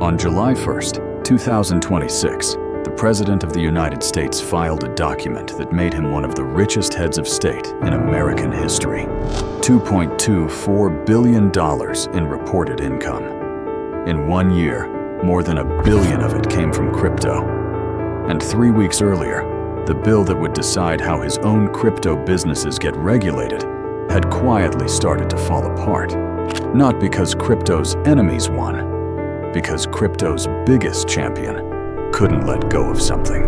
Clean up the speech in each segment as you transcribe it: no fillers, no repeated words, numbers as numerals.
On July 1st, 2026, the President of the United States filed a document that made him one of the richest heads of state in American history. $2.24 billion in reported income. In 1 year, more than $1 billion of it came from crypto. And 3 weeks earlier, the bill that would decide how his own crypto businesses get regulated had quietly started to fall apart. Not because crypto's enemies won, because crypto's biggest champion couldn't let go of something.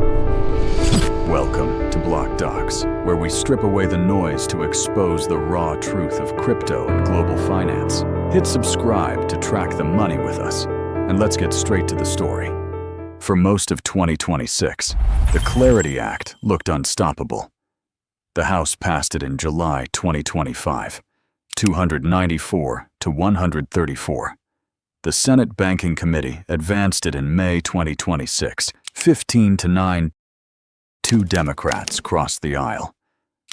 Welcome to BlockDocs, where we strip away the noise to expose the raw truth of crypto and global finance. Hit subscribe to track the money with us, and let's get straight to the story. For most of 2026, the Clarity Act looked unstoppable. The House passed it in July 2025, 294 to 134. The Senate Banking Committee advanced it in May 2026, 15 to 9. 2 Democrats crossed the aisle: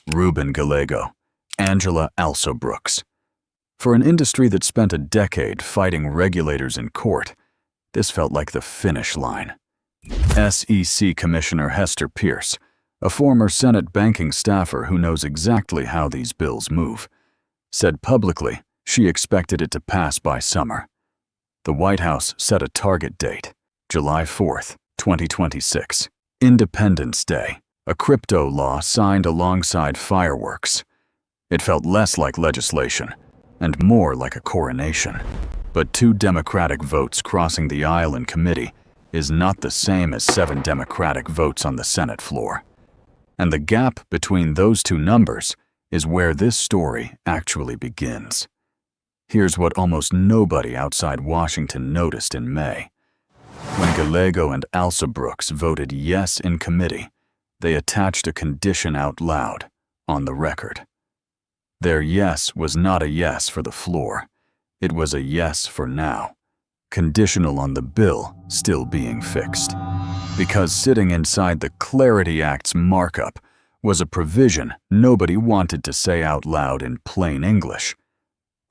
Ruben Gallego, Angela Alsobrooks. For an industry that spent a decade fighting regulators in court, this felt like the finish line. SEC Commissioner Hester Pierce, a former Senate banking staffer who knows exactly how these bills move, said publicly she expected it to pass by summer. The White House set a target date, July 4th, 2026, Independence Day, a crypto law signed alongside fireworks. It felt less like legislation and more like a coronation. But 2 Democratic votes crossing the aisle in committee is not the same as 7 Democratic votes on the Senate floor. And the gap between those 2 numbers is where this story actually begins. Here's what almost nobody outside Washington noticed in May. When Gallego and Alsobrooks voted yes in committee, they attached a condition out loud, on the record. Their yes was not a yes for the floor. It was a yes for now, conditional on the bill still being fixed. Because sitting inside the Clarity Act's markup was a provision nobody wanted to say out loud in plain English.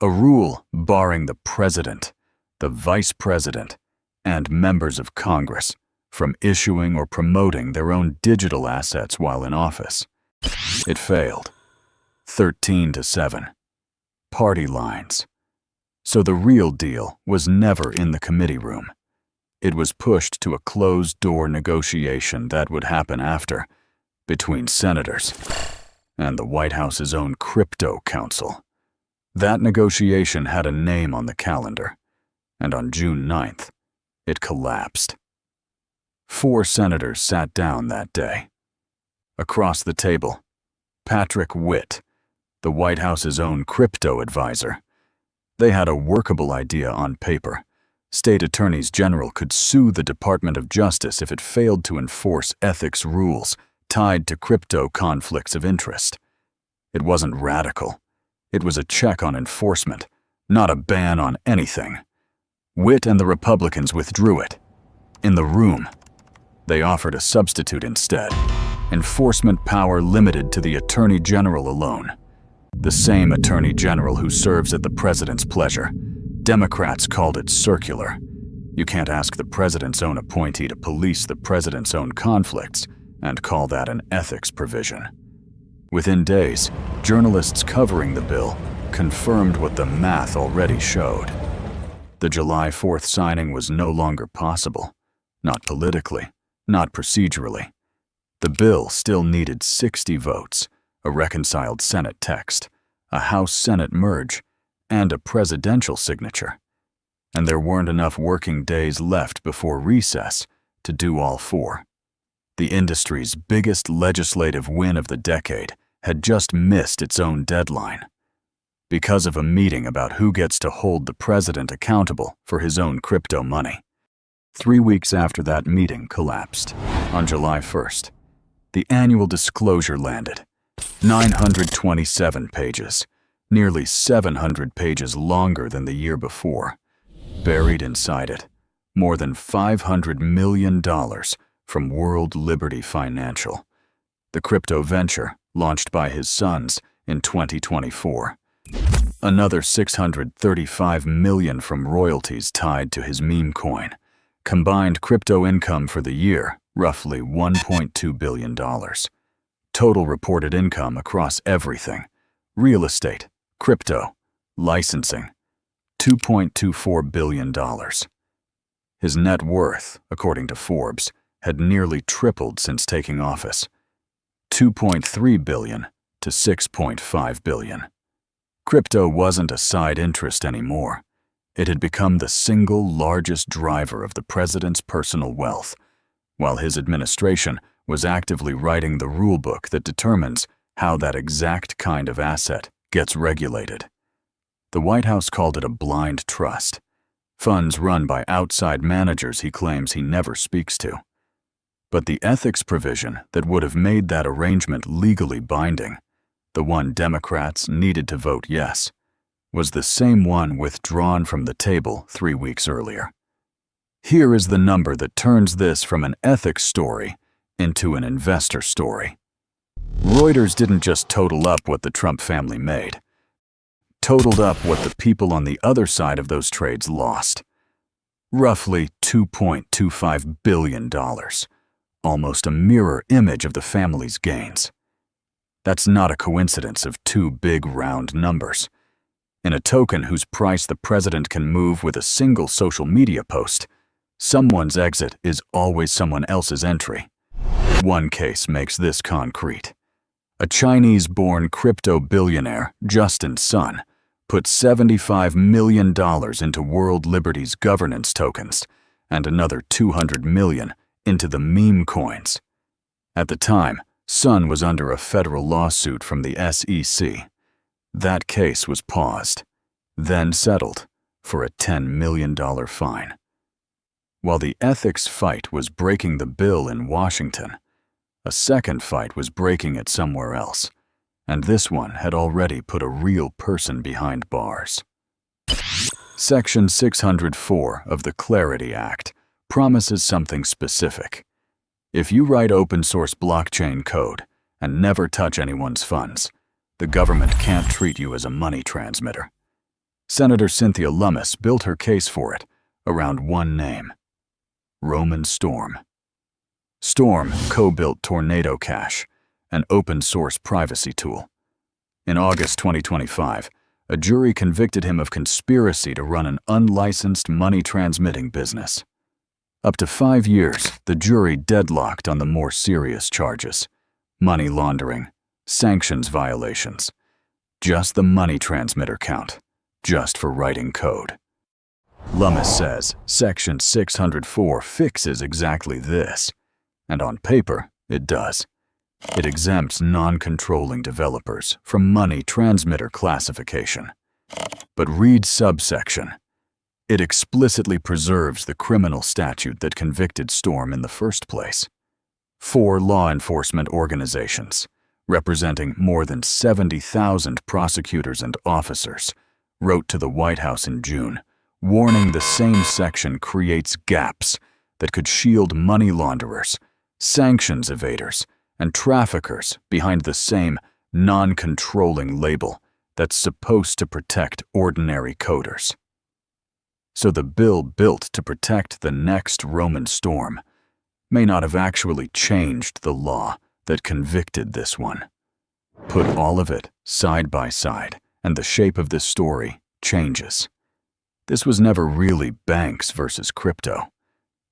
A rule barring the president, the vice president, and members of Congress from issuing or promoting their own digital assets while in office. It failed. 13 to 7. Party lines. So the real deal was never in the committee room. It was pushed to a closed-door negotiation that would happen after, between senators and the White House's own crypto council. That negotiation had a name on the calendar, and on June 9th, it collapsed. 4 senators sat down that day. Across the table, Patrick Witt, the White House's own crypto advisor. They had a workable idea on paper. State attorneys general could sue the Department of Justice if it failed to enforce ethics rules tied to crypto conflicts of interest. It wasn't radical. It was a check on enforcement, not a ban on anything. Witt and the Republicans withdrew it. In the room, they offered a substitute instead: enforcement power limited to the Attorney General alone. The same Attorney General who serves at the President's pleasure. Democrats called it circular. You can't ask the President's own appointee to police the President's own conflicts and call that an ethics provision. Within days, journalists covering the bill confirmed what the math already showed. The July 4th signing was no longer possible. Not politically, not procedurally. The bill still needed 60 votes, a reconciled Senate text, a House-Senate merge, and a presidential signature. And there weren't enough working days left before recess to do all 4. The industry's biggest legislative win of the decade had just missed its own deadline. Because of a meeting about who gets to hold the president accountable for his own crypto money. 3 weeks after that meeting collapsed, on July 1st, the annual disclosure landed. 927 pages, nearly 700 pages longer than the year before. Buried inside it, more than $500 million from World Liberty Financial, the crypto venture launched by his sons in 2024. Another $635 million from royalties tied to his meme coin, Combined crypto income for the year, roughly $1.2 billion. Total reported income across everything: real estate, crypto, licensing, $2.24 billion. His net worth, according to Forbes, had nearly tripled since taking office, $2.3 billion to $6.5 billion. Crypto wasn't a side interest anymore. It had become the single largest driver of the president's personal wealth, while his administration was actively writing the rulebook that determines how that exact kind of asset gets regulated. The White House called it a blind trust, funds run by outside managers he claims he never speaks to. But the ethics provision that would have made that arrangement legally binding, the one Democrats needed to vote yes, was the same one withdrawn from the table 3 weeks earlier. Here is the number that turns this from an ethics story into an investor story. Reuters didn't just total up what the Trump family made, totaled up what the people on the other side of those trades lost. Roughly $2.25 billion, almost a mirror image of the family's gains. That's not a coincidence of two big round numbers. In a token whose price the president can move with a single social media post, someone's exit is always someone else's entry. One case makes this concrete. A Chinese-born crypto billionaire, Justin's son, put $75 million into World Liberty's governance tokens and another $200 million into the meme coins. At the time, Sun was under a federal lawsuit from the SEC. That case was paused, then settled for a $10 million fine. While the ethics fight was breaking the bill in Washington, a second fight was breaking it somewhere else, and this one had already put a real person behind bars. Section 604 of the Clarity Act promises something specific. If you write open-source blockchain code and never touch anyone's funds, the government can't treat you as a money transmitter. Senator Cynthia Lummis built her case for it around one name: Roman Storm. Storm co-built Tornado Cash, an open-source privacy tool. In August 2025, a jury convicted him of conspiracy to run an unlicensed money-transmitting business. Up to 5 years, the jury deadlocked on the more serious charges: money laundering, sanctions violations. Just the money transmitter count, just for writing code. Lummis says Section 604 fixes exactly this, and on paper, it does. It exempts non-controlling developers from money transmitter classification. But read subsection. It explicitly preserves the criminal statute that convicted Storm in the first place. 4 law enforcement organizations, representing more than 70,000 prosecutors and officers, wrote to the White House in June, warning the same section creates gaps that could shield money launderers, sanctions evaders, and traffickers behind the same non-controlling label that's supposed to protect ordinary coders. So the bill built to protect the next Roman Storm may not have actually changed the law that convicted this one. Put all of it side by side, and the shape of this story changes. This was never really banks versus crypto.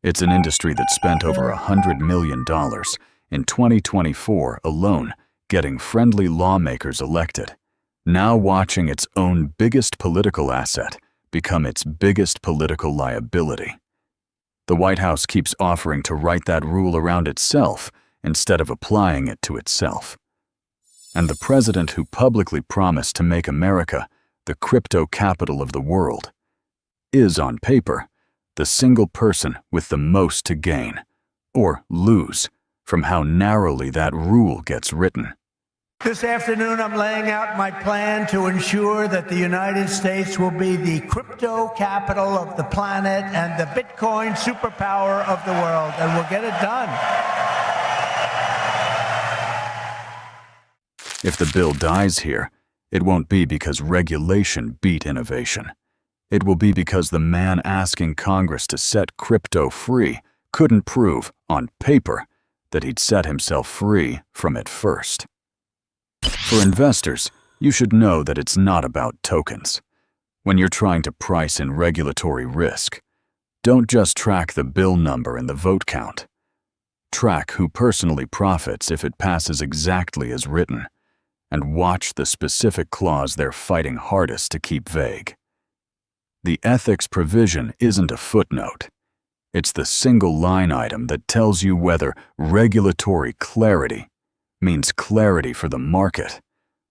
It's an industry that spent over $100 million in 2024 alone getting friendly lawmakers elected, now watching its own biggest political asset become its biggest political liability. The White House keeps offering to write that rule around itself instead of applying it to itself. And the president who publicly promised to make America the crypto capital of the world is, on paper, the single person with the most to gain, or lose, from how narrowly that rule gets written. This afternoon, I'm laying out my plan to ensure that the United States will be the crypto capital of the planet and the Bitcoin superpower of the world, and we'll get it done. If the bill dies here, it won't be because regulation beat innovation. It will be because the man asking Congress to set crypto free couldn't prove, on paper, that he'd set himself free from it first. For investors, you should know that it's not about tokens. When you're trying to price in regulatory risk, don't just track the bill number and the vote count. Track who personally profits if it passes exactly as written, and watch the specific clause they're fighting hardest to keep vague. The ethics provision isn't a footnote. It's the single line item that tells you whether regulatory clarity means clarity for the market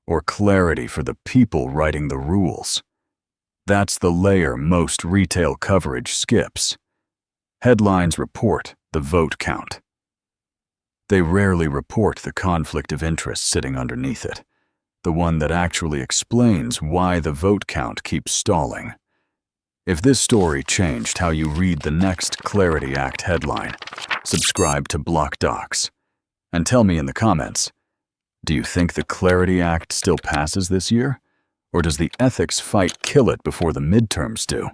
or clarity for the people writing the rules. That's the layer most retail coverage skips. Headlines report the vote count. They rarely report the conflict of interest sitting underneath it, the one that actually explains why the vote count keeps stalling. If this story changed how you read the next Clarity Act headline, subscribe to BlockDocs. And tell me in the comments, do you think the Clarity Act still passes this year? Or does the ethics fight kill it before the midterms do?